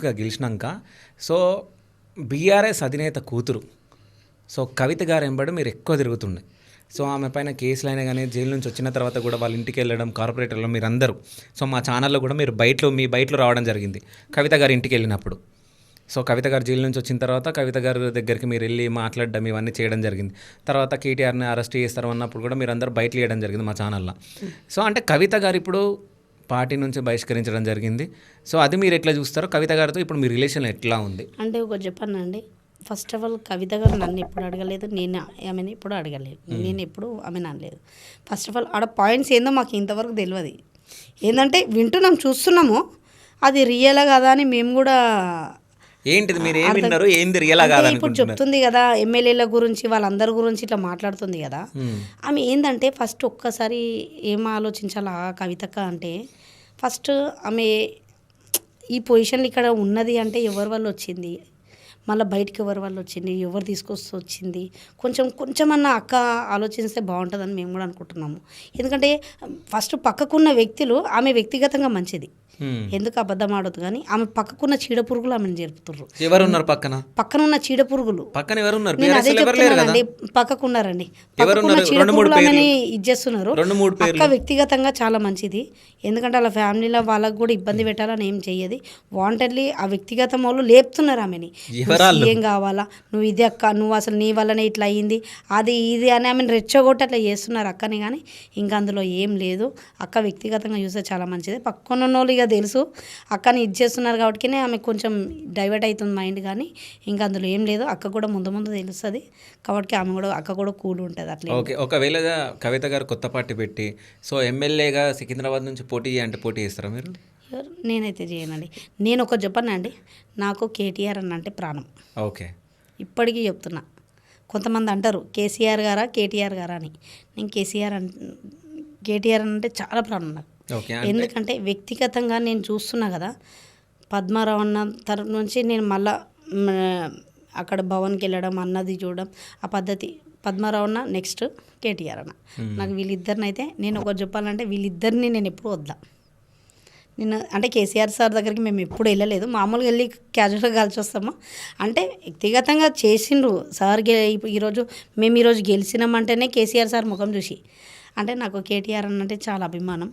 గా గెలిచినాక so BRS అధినేత కూతురు సో కవిత గారు ఎంబడి మీరు ఎక్కువ తిరుగుతుండే. సో ఆమె పైన కేసులు అయినా కానీ జైలు నుంచి వచ్చిన తర్వాత కూడా వాళ్ళ ఇంటికి వెళ్ళడం కార్పొరేటర్లో మీరందరూ సో మా ఛానల్లో కూడా మీరు మీ బయటలో రావడం జరిగింది కవిత గారి ఇంటికి వెళ్ళినప్పుడు. సో కవిత గారు జైలు నుంచి వచ్చిన తర్వాత కవిత గారి దగ్గరికి మీరు వెళ్ళి మాట్లాడడం ఇవన్నీ చేయడం జరిగింది. తర్వాత కేటీఆర్ని అరెస్ట్ చేస్తారు అన్నప్పుడు కూడా మీరు అందరూ బయట వేయడం జరిగింది మా ఛానల్లో. సో అంటే కవిత గారు ఇప్పుడు పార్టీ నుంచి బహిష్కరించడం జరిగింది. సో అది మీరు ఎట్లా చూస్తారో కవిత గారితో ఇప్పుడు మీ రిలేషన్ ఎట్లా ఉంది అంటే ఒక చెప్పానండి. ఫస్ట్ ఆఫ్ ఆల్ కవిత గారు నన్ను ఎప్పుడు అడగలేదు, నేను ఆమెను ఎప్పుడు అడగలేదు, నేను ఎప్పుడు ఆమెను అనలేదు. ఫస్ట్ ఆఫ్ ఆల్ ఆడ పాయింట్స్ ఏందో మాకు ఇంతవరకు తెలియదు. ఏంటంటే వింటున్నాం, చూస్తున్నాము, అది రియలా కదా అని మేము కూడా ఏంటిది మీరు ఏమి విన్నారు ఏంది రియలా కాదా ఇప్పుడు చెప్తుంది కదా, ఎమ్మెల్యేల గురించి వాళ్ళందరి గురించి ఇట్లా మాట్లాడుతుంది కదా. ఆమె ఏంటంటే ఫస్ట్ ఒక్కసారి ఏం ఆలోచించాలా కవితక్క అంటే, ఫస్ట్ ఆమె ఈ పొజిషన్లో ఇక్కడ ఉన్నది అంటే ఎవరి వల్ల వచ్చింది, మళ్ళీ బయటికి ఎవరి వల్ల వచ్చింది, ఎవరు తీసుకొస్తూ వచ్చింది, కొంచెమన్నా అక్క ఆలోచిస్తే బాగుంటుందని మేము కూడా అనుకుంటున్నాము. ఎందుకంటే ఫస్ట్ పక్కకున్న వ్యక్తులు ఆమె వ్యక్తిగతంగా మంచిది, ఎందుకు అబద్ధం ఆడదు, కానీ ఆమె పక్కకున్న చీడ పురుగులు ఆమెను జరుపుతుర్రు. ఎవరున్నారు పక్కన ఉన్న చీడ పురుగులు? పక్కన ఎవరున్నారు? నేను అదే చెప్తున్నానండి, పక్కకున్నారండి, పక్కకున్న చీడ పురుగులు ఆమెని ఇచ్చేస్తున్నారు. అక్క వ్యక్తిగతంగా చాలా మంచిది, ఎందుకంటే వాళ్ళ ఫ్యామిలీలో వాళ్ళకు కూడా ఇబ్బంది పెట్టాలని ఏం చెయ్యదు. వాంటెడ్లీ ఆ వ్యక్తిగత వాళ్ళు లేపుతున్నారు ఆమెని, ఏం కావాలా, నువ్వు ఇది అక్క, నువ్వు అసలు నీ వల్లనే ఇట్లా అయ్యింది, అది ఇది అని ఆమెను రెచ్చగొట్టి అట్లా చేస్తున్నారు అక్కని. కానీ ఇంకా అందులో ఏం లేదు. అక్క వ్యక్తిగతంగా చూస్తే చాలా మంచిది. పక్కన వాళ్ళు ఇక తెలుసు అక్కని ఇది చేస్తున్నారు కాబట్టి ఆమె కొంచెం డైవర్ట్ అవుతుంది మైండ్, కానీ ఇంకా అందులో ఏం లేదు. అక్క కూడా ముందు తెలుస్తుంది కాబట్టి ఆమె కూడా అక్క కూడా కూల్ ఉంటుంది అట్లా. ఓకే, ఒకవేళ కవిత గారు కొత్త పార్టీ పెట్టి సో ఎమ్మెల్యేగా సికింద్రాబాద్ నుంచి పోటీ చేస్తారా మీరు? నేనైతే చేయనండి. నేను ఒక చెప్పనండి, నాకు కేటీఆర్ అంటే ప్రాణం. ఓకే, ఇప్పటికీ చెప్తున్నా. కొంతమంది అంటారు కేసీఆర్ గారా కేటీఆర్ గారా అని. నేను కేటీఆర్ అంటే చాలా ప్రాణం నాకు. ఎందుకంటే వ్యక్తిగతంగా నేను చూస్తున్నా కదా, పద్మారావు అన్న తరఫు నుంచి నేను మళ్ళా అక్కడ భవన్కి వెళ్ళడం అన్నది చూడడం ఆ పద్ధతి. పద్మారావు అన్న నెక్స్ట్ కేటీఆర్ అన్న, నాకు వీళ్ళిద్దరిని అయితే నేను ఒకటి చెప్పాలంటే వీళ్ళిద్దరిని నేను ఎప్పుడు వద్దా. నేను అంటే కేసీఆర్ సార్ దగ్గరికి మేము ఎప్పుడు వెళ్ళలేదు, మామూలుగా వెళ్ళి క్యాజువల్గా కలిసి వస్తాము. అంటే వ్యక్తిగతంగా చేసిండ్రు సార్. మేము ఈరోజు గెలిచినామంటేనే కేసీఆర్ సార్ ముఖం చూసి, అంటే నాకు కేటీఆర్ అంటే చాలా అభిమానం.